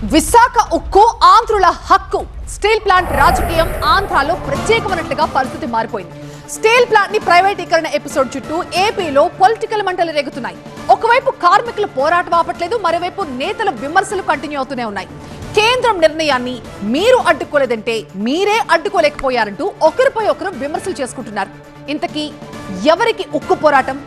విశాఖ ఉక్కు ఆంధ్రుల హక్కు. స్టీల్ ప్లాంట్ రాజకీయం ఆంధ్రాలో ప్రత్యేకమైనట్లుగా పరిస్థితి మారిపోయింది. స్టీల్ ప్లాంట్ ని ప్రైవేటీకరణ ఎపిసోడ్ చుట్టూ ఏపీలో పొలిటికల్ మంటలు రేగుతున్నాయి. ఒకవైపు కార్మికుల పోరాటం ఆపట్లేదు, మరోవైపు నేతల విమర్శలు కంటిన్యూ అవుతూనే ఉన్నాయి. కేంద్రం నిర్ణయాన్ని మీరు అడ్డుకోలేదంటే మీరే అడ్డుకోలేకపోయారంటూ ఒకరిపై ఒకరు విమర్శలు చేసుకుంటున్నారు. ఇంతకీ ఎవరికి ఉక్కు పోరాటం?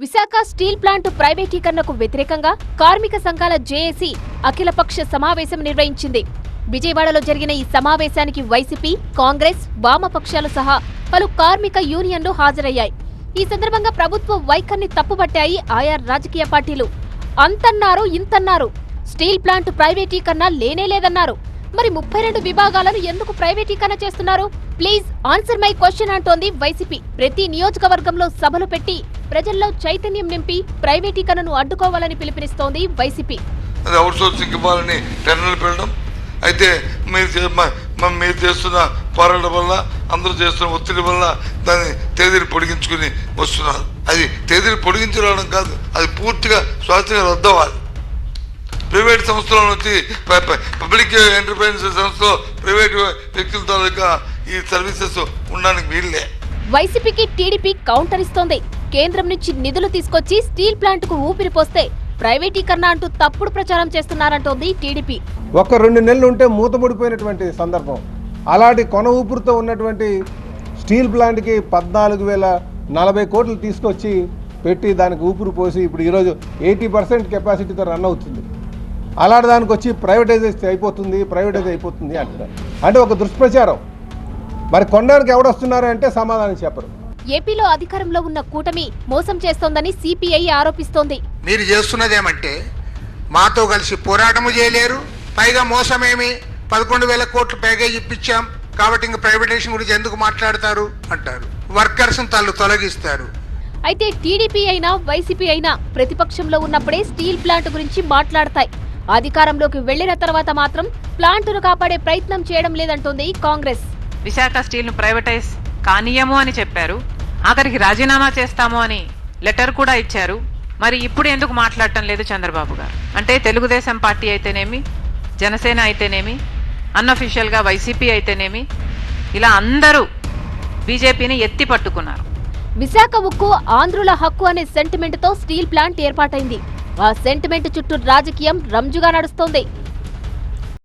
విశాఖ స్టీల్ ప్లాంట్ ప్రైవేటీకరణకు వ్యతిరేకంగా కార్మిక సంఘాల జేఏసీ అఖిలపక్ష సమావేశం నిర్వహించింది. విజయవాడలో జరిగిన ఈ సమావేశానికి వైసీపీ, కాంగ్రెస్, వామపక్షాలు సహా పలు కార్మిక యూనియన్లు హాజరయ్యాయి. ఈ సందర్భంగా ప్రభుత్వ వైఖరిని తప్పుపట్టాయి ఆయా రాజకీయ పార్టీలు. అంతన్నారు ఇంతన్నారు, స్టీల్ ప్లాంట్ ప్రైవేటీకరణ లేనేలేదన్నారు. మరి 32 విభాగాలను ఎందుకు ప్రైవేటీకరణ చేస్తున్నారు? ప్లీజ్ ఆన్సర్ మై క్వశ్చన్ అంటోంది వైసీపీ. ప్రతి నియోజకవర్గంలో సభలు పెట్టి ప్రజల్లో చైతన్యం నింపి ప్రైవేటీకరణను అడ్డుకోవాలని పిలుపునిస్తోంది వైసీపీ. అయితే మీరు చేస్తున్న పోరాటం వల్ల, అందరూ చేస్తున్న ఒత్తిడి వల్ల దాన్ని తేదీని పొడిగించుకుని వస్తున్నారు. అది తేదీని పొడిగించడం కాదు, అది పూర్తిగా స్వాతంత్రంగా రద్దవ్వాలి. ప్రైవేట్ సంస్థల నుంచి పబ్లిక్ ఎంటర్ప్రైజ్ సంస్థలో ప్రైవేట్ వ్యక్తుల తాలూకా ఈ సర్వీసెస్ ఉండడానికి వీళ్ళే. వైసీపీకి టీడీపీ కౌంటర్ ఇస్తోంది. కేంద్రం నుంచి నిధులు తీసుకొచ్చి స్టీల్ ప్లాంట్ కు ఊపిరి పోస్తే ప్రైవేటీకరణ అంటూ తప్పుడు ప్రచారం చేస్తున్నారంటోంది టీడీపీ. 1-2 నెలలు ఉంటే మూతపడిపోయినటువంటి సందర్భం. అలాంటి కొన ఊపిరితో ఉన్నటువంటి స్టీల్ ప్లాంట్కి 14,040 కోట్లు తీసుకొచ్చి పెట్టి దానికి ఊపిరి పోసి ఇప్పుడు ఈరోజు 80% కెపాసిటీతో రన్ అవుతుంది. అలాంటి దానికి వచ్చి ప్రైవేటైజ్ అయిపోతుంది అంటారు. అంటే ఒక దుష్ప్రచారం. మరి కొనడానికి ఎవడొస్తున్నారు అంటే సమాధానం చెప్పరు. ఏపీలో అధికారంలో ఉన్న కూటమి మోసం చేస్తోందని సిపిఐ ఆరోపిస్తోంది. మీరు చేస్తున్నదేమంటే మాతో కలిసి పోరాటము చేయలేరు, పైగా మోసమేమి 11,000 కోట్లు ప్యాకేజ్ ఇప్పించాం కాబట్టి ఇంకా ప్రైవేటైజేషన్ గురించి ఎందుకు మాట్లాడతారు అంటారు. వర్కర్స్ తొలగిస్తారు. అయితే టీడీపీ అయినా వైసీపీ అయినా ప్రతిపక్షంలో ఉన్నప్పుడే స్టీల్ ప్లాంట్ గురించి మాట్లాడతాయి. అధికారంలోకి వెళ్లిన తర్వాత మాత్రం ప్లాంటును కాపాడే ప్రయత్నం చేయడం లేదంటోంది కాంగ్రెస్. విశాఖ స్టీల్ ను ప్రైవేటైజ్ కానీయము అని చెప్పారు, ఆఖరికి రాజీనామా చేస్తాము అని లెటర్ కూడా ఇచ్చారు. మరి ఇప్పుడు ఎందుకు మాట్లాడటం లేదు చంద్రబాబు గారు? అంటే తెలుగుదేశం పార్టీ అయితేనేమి, జనసేన అయితేనేమి, అన్అఫీషియల్ గా వైసీపీ అయితేనేమి, ఇలా అందరూ బీజేపీని ఎత్తి పట్టుకున్నారు. విశాఖ ఉక్కు ఆంధ్రుల హక్కు అనే సెంటిమెంట్ తో స్టీల్ ప్లాంట్ ఏర్పాటైంది. ఆ సెంటిమెంట్ చుట్టూ రాజకీయం రంజుగా నడుస్తోంది.